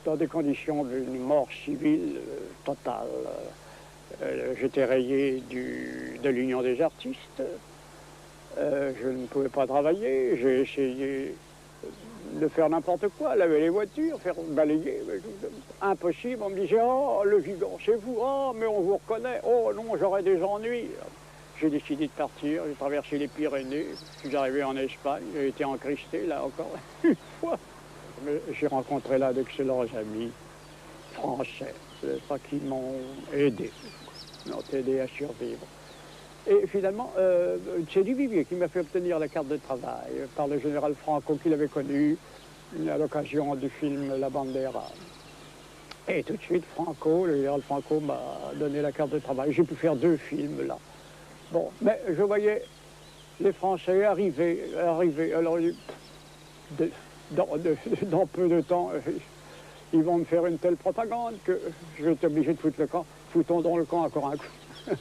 dans des conditions d'une mort civile totale. J'étais rayé de l'Union des artistes. Je ne pouvais pas travailler. J'ai essayé de faire n'importe quoi, laver les voitures, faire balayer. Impossible. On me disait, oh, le Vigan, c'est vous. Oh, mais on vous reconnaît. Oh non, j'aurais des ennuis. J'ai décidé de partir. J'ai traversé les Pyrénées. Je suis arrivé en Espagne. J'ai été encristé, là, encore une fois. J'ai rencontré là d'excellents amis français, qui m'ont aidé à survivre. Et finalement, c'est Duvivier qui m'a fait obtenir la carte de travail par le général Franco qu'il avait connu à l'occasion du film La Bandera. Et tout de suite, le général Franco m'a donné la carte de travail. J'ai pu faire 2 films là. Bon, mais je voyais les Français arriver. Alors, dans peu de temps, ils vont me faire une telle propagande que je vais être obligé de foutre le camp. Foutons dans le camp encore un coup.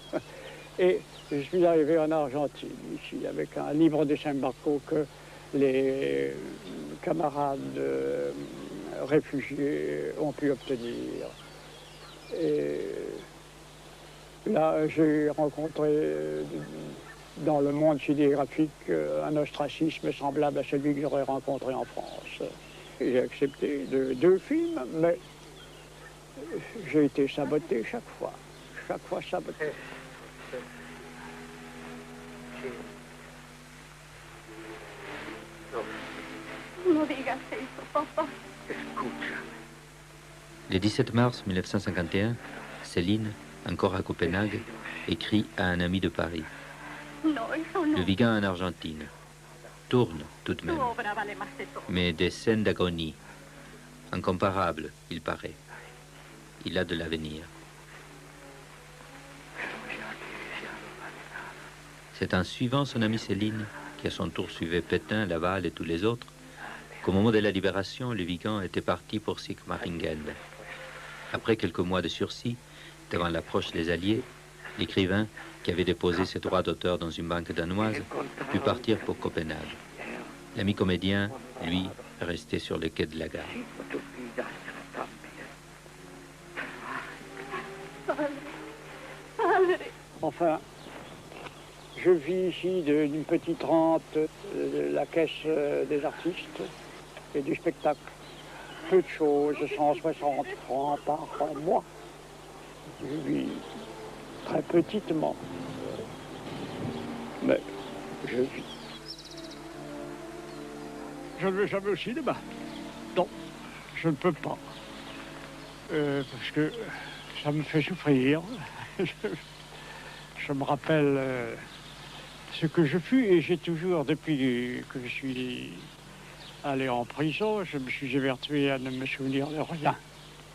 Et je suis arrivé en Argentine, ici, avec un livre de Saint-Marco que les camarades réfugiés ont pu obtenir. Et là, j'ai rencontré dans le monde cinégraphique un ostracisme semblable à celui que j'aurais rencontré en France. J'ai accepté 2 films, mais j'ai été saboté chaque fois saboté. Le 17 mars 1951, Céline, encore à Copenhague, écrit à un ami de Paris. Le Vigan en Argentine tourne tout de même, mais des scènes d'agonie, incomparables, il paraît. Il a de l'avenir. C'est en suivant son ami Céline, qui à son tour suivait Pétain, Laval et tous les autres, qu'au moment de la libération, le Vigan était parti pour Sigmaringen. Après quelques mois de sursis, devant l'approche des Alliés, l'écrivain, qui avait déposé ses droits d'auteur dans une banque danoise, put partir pour Copenhague. L'ami comédien, lui, restait sur le quai de la gare. Enfin, je vis ici d'une petite rente de la caisse des artistes et du spectacle. Peu de choses, 160 francs par mois. Je vis très petitement, mais je vis. Je ne vais jamais au cinéma. Non, je ne peux pas. Parce que ça me fait souffrir. Je me rappelle ce que je fus et j'ai toujours, depuis que je suis allé en prison, je me suis évertué à ne me souvenir de rien.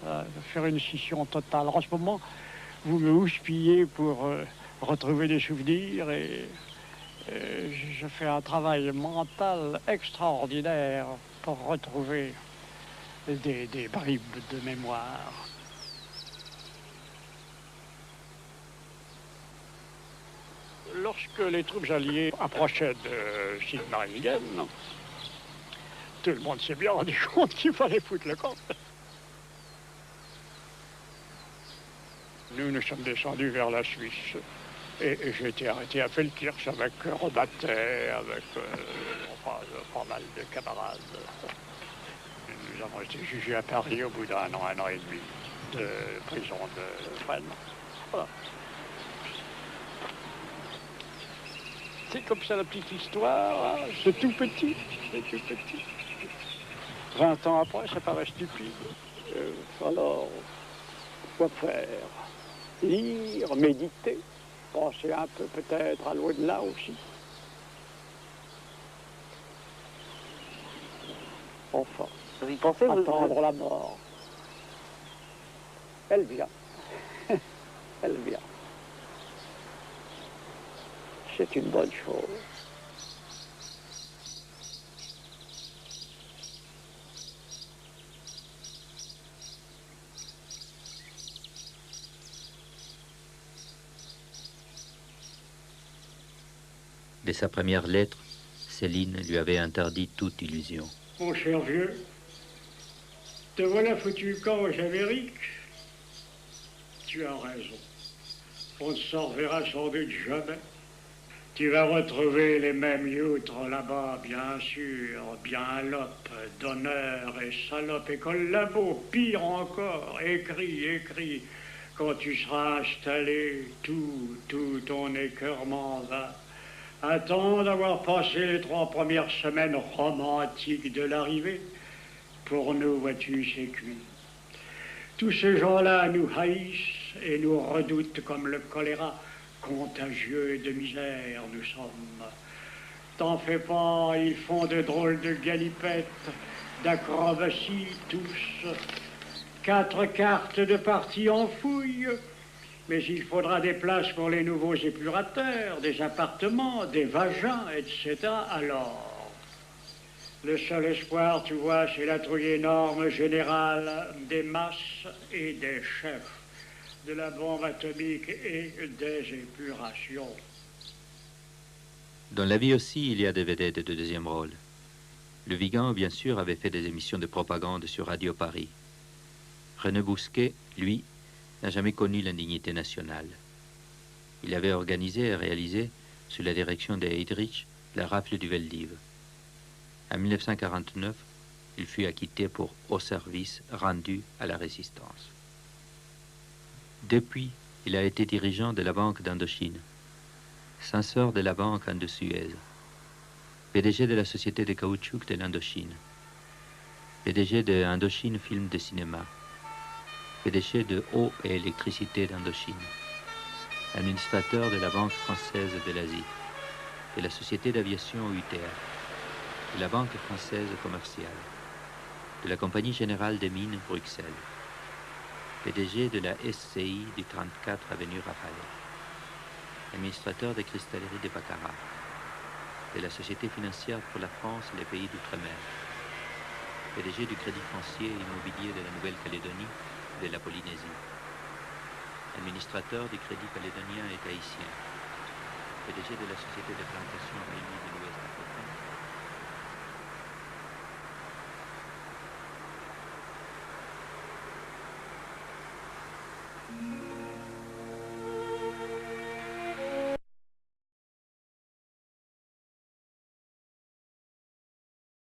À faire une scission totale. En ce moment, vous me houspillez pour retrouver des souvenirs et je fais un travail mental extraordinaire pour retrouver des bribes de mémoire. Lorsque les troupes alliées approchaient de Sigmaringen, tout le monde s'est bien rendu compte qu'il fallait foutre le camp. Nous sommes descendus vers la Suisse. Et j'ai été arrêté à Feldkirch avec Robatet, avec pas mal de camarades. Nous avons été jugés à Paris au bout d'1 an, 1 an et demi de prison de Fresnes. Voilà. C'est comme ça la petite histoire, hein. C'est tout petit, c'est tout petit. 20 ans après, ça paraît stupide. Alors, quoi faire? Lire, méditer, penser un peu peut-être à l'au-delà aussi. Enfin, vous pensez, attendre la mort. Elle vient. Elle vient. C'est une bonne chose. Dès sa première lettre, Céline lui avait interdit toute illusion. Mon cher vieux, Te voilà foutu le camp aux Amériques. Tu as raison. On ne s'en reverra sans doute jamais. Tu vas retrouver les mêmes youtres là-bas, bien sûr, bien lopes, d'honneur et salopes et collabos, pire encore, écrit. Quand tu seras installé, tout ton écœurement va. Attends d'avoir passé les 3 premières semaines romantiques de l'arrivée. Pour nous, vois-tu, c'est cuit. Tous ces gens-là nous haïssent et nous redoutent comme le choléra. Contagieux de misère, nous sommes. T'en fais pas, ils font de drôles de galipettes, d'acrobaties, tous. 4 cartes de partie en fouille. Mais il faudra des places pour les nouveaux épurateurs, des appartements, des vagins, etc. Alors, le seul espoir, tu vois, c'est la trouille énorme générale des masses et des chefs, de la bombe atomique et des épurations. Dans la vie aussi, il y a des vedettes de deuxième rôle. Le Vigan, bien sûr, avait fait des émissions de propagande sur Radio Paris. René Bousquet, lui, n'a jamais connu l'indignité nationale. Il avait organisé et réalisé, sous la direction de Heydrich, la rafle du Veldiv. En 1949, il fut acquitté pour haut service rendu à la résistance. Depuis, il a été dirigeant de la Banque d'Indochine, censeur de la Banque Inde-Suez, PDG de la Société de caoutchouc de l'Indochine, PDG de Indochine Film de Cinéma, PDG de Eau et Électricité d'Indochine, administrateur de la Banque Française de l'Asie, de la Société d'Aviation UTR, de la Banque Française Commerciale, de la Compagnie Générale des Mines Bruxelles, PDG de la SCI du 34 avenue Raffaello, administrateur des cristalleries de Baccarat, de la Société financière pour la France et les pays d'outre-mer, PDG du Crédit foncier et immobilier de la Nouvelle-Calédonie et de la Polynésie, administrateur du Crédit calédonien et tahitien, PDG de la Société de plantation réunie de